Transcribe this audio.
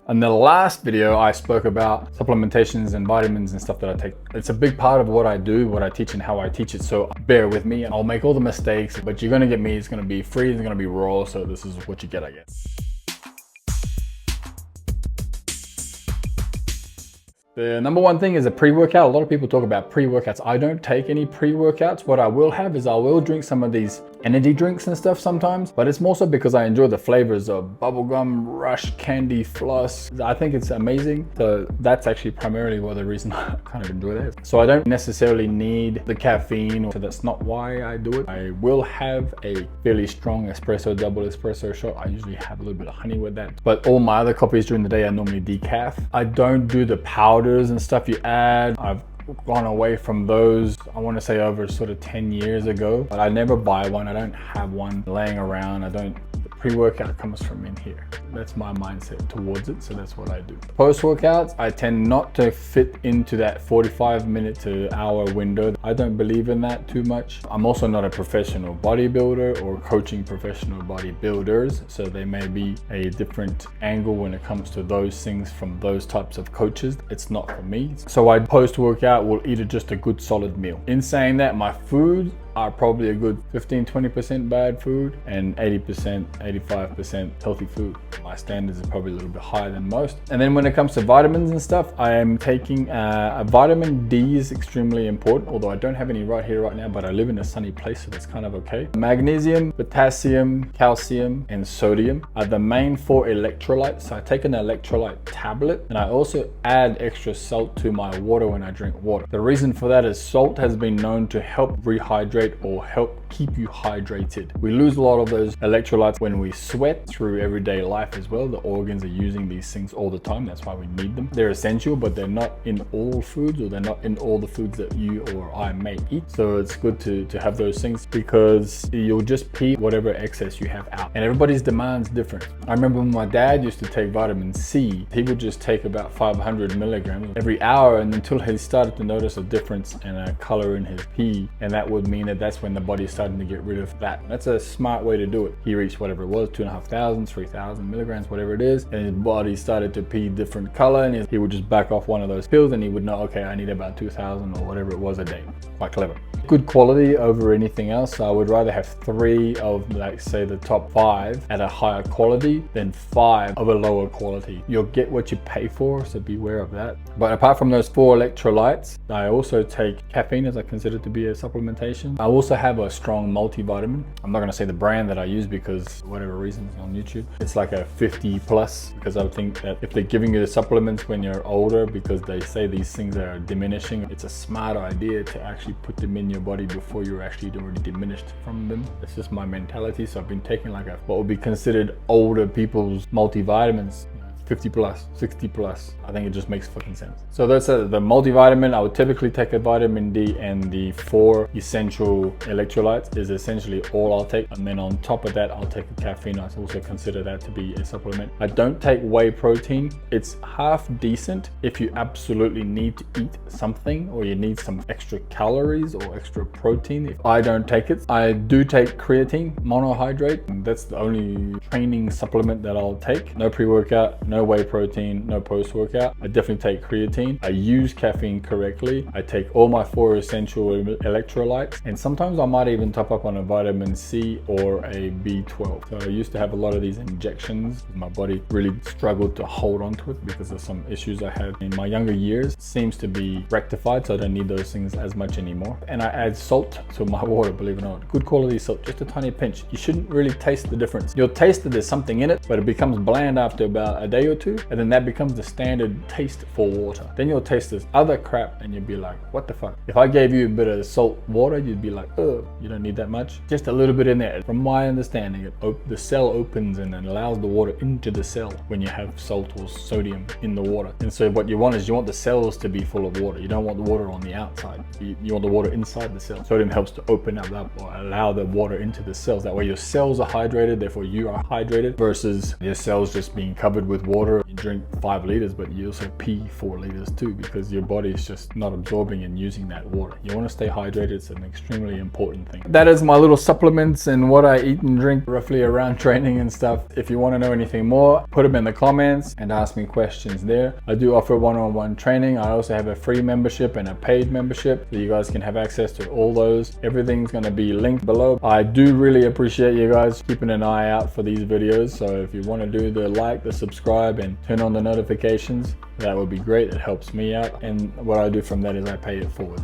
In the last video, I spoke about supplementations and vitamins and stuff that I take. It's a big part of what I do, what I teach, and how I teach it. So bear with me, and I'll make all the mistakes, but you're gonna get me. It's gonna be free, it's gonna be raw. So this is what you get, I guess. The number one thing is a pre-workout. A lot of people talk about pre-workouts. I don't take any pre-workouts. What I will have is I will drink some of these energy drinks and stuff sometimes, but it's more so because I enjoy the flavors of bubblegum, rush, candy, floss. I think it's amazing. So that's actually primarily the reason I kind of enjoy that. So I don't necessarily need the caffeine, so that's not why I do it. I will have a fairly strong espresso, double espresso shot. I usually have a little bit of honey with that, but all my other coffees during the day are normally decaf. I don't do the powders and stuff you add. I've gone away from those, I want to say over sort of 10 years ago, but I never buy one. I don't have one laying around. The pre-workout comes from in here. That's my mindset towards it, so that's what I do. Post-workouts, I tend not to fit into that 45-minute to hour window. I don't believe in that too much. I'm also not a professional bodybuilder or coaching professional bodybuilders, so there may be a different angle when it comes to those things from those types of coaches. It's not for me. So I post-workout will eat just a good solid meal. In saying that, my food are probably a good 15-20% bad food and 80%, 85% healthy food. My standards are probably a little bit higher than most. And then when it comes to vitamins and stuff, I am taking a vitamin D is extremely important, although I don't have any right here right now, but I live in a sunny place, so that's kind of okay. Magnesium, potassium, calcium, and sodium are the main 4 electrolytes. So I take an electrolyte tablet, and I also add extra salt to my water when I drink water. The reason for that is salt has been known to help rehydrate or help keep you hydrated. We lose a lot of those electrolytes when we sweat through everyday life as well. The organs are using these things all the time. That's why we need them. They're essential, but they're not in all foods, or they're not in all the foods that you or I may eat. So it's good to have those things, because you'll just pee whatever excess you have out. And everybody's demand's different. I remember when my dad used to take vitamin C, he would just take about 500 milligrams every hour, and until he started to notice a difference in a color in his pee, and that would mean that that's when the body's starting to get rid of that. That's a smart way to do it. He reached whatever it was, 2,500, 3,000 milligrams, whatever it is, and his body started to pee different color, and he would just back off one of those pills, and he would know, okay, I need about 2,000 or whatever it was a day. Quite clever. Good quality over anything else. I would rather have 3 of, like, say, the top 5 at a higher quality than 5 of a lower quality. You'll get what you pay for, so beware of that. But apart from those 4 electrolytes, I also take caffeine, as I consider to be a supplementation. I also have a strong multivitamin. I'm not going to say the brand that I use because whatever reasons on YouTube. It's like a 50 plus, because I think that if they're giving you the supplements when you're older, because they say these things are diminishing, it's a smart idea to actually put them in your body before you're actually already diminished from them. That's just my mentality. So I've been taking like what would be considered older people's multivitamins, 50 plus, 60 plus. I think it just makes fucking sense. So that's the multivitamin. I would typically take a vitamin D, and the 4 essential electrolytes is essentially all I'll take. And then on top of that, I'll take a caffeine. I also consider that to be a supplement. I don't take whey protein. It's half decent if you absolutely need to eat something, or you need some extra calories or extra protein. If I don't take it, I do take creatine monohydrate. And that's the only training supplement that I'll take. No pre-workout, no whey protein, no post-workout. I definitely take creatine. I use caffeine correctly. I take all my 4 essential electrolytes, and sometimes I might even top up on a vitamin C or a B12. So I used to have a lot of these injections. My body really struggled to hold on to it because of some issues I had in my younger years. Seems to be rectified, so I don't need those things as much anymore. And I add salt to my water, believe it or not. Good quality salt, just a tiny pinch. You shouldn't really taste the difference. You'll taste that there's something in it, but it becomes bland after about a day or 2, and then that becomes the standard taste for water. Then you'll taste this other crap and you'll be like, what the fuck? If I gave you a bit of salt water, you'd be like, oh, you don't need that much. Just a little bit in there. From my understanding, the cell opens and then allows the water into the cell when you have salt or sodium in the water. And so what you want is, you want the cells to be full of water. You don't want the water on the outside. You want the water inside the cell. Sodium helps to open up that, or allow the water into the cells. That way your cells are hydrated, therefore you are hydrated, versus your cells just being covered with water water, you drink 5 liters, but you also pee 4 liters too, because your body is just not absorbing and using that water. You want to stay hydrated. It's an extremely important thing. That is my little supplements and what I eat and drink roughly around training and stuff. If you want to know anything more, put them in the comments and ask me questions there. I do offer one-on-one training. I also have a free membership and a paid membership, so you guys can have access to all those. Everything's going to be linked below. I do really appreciate you guys keeping an eye out for these videos. So if you want to do the like, the subscribe, and turn on the notifications, that would be great. It helps me out. And what I do from that is I pay it forward.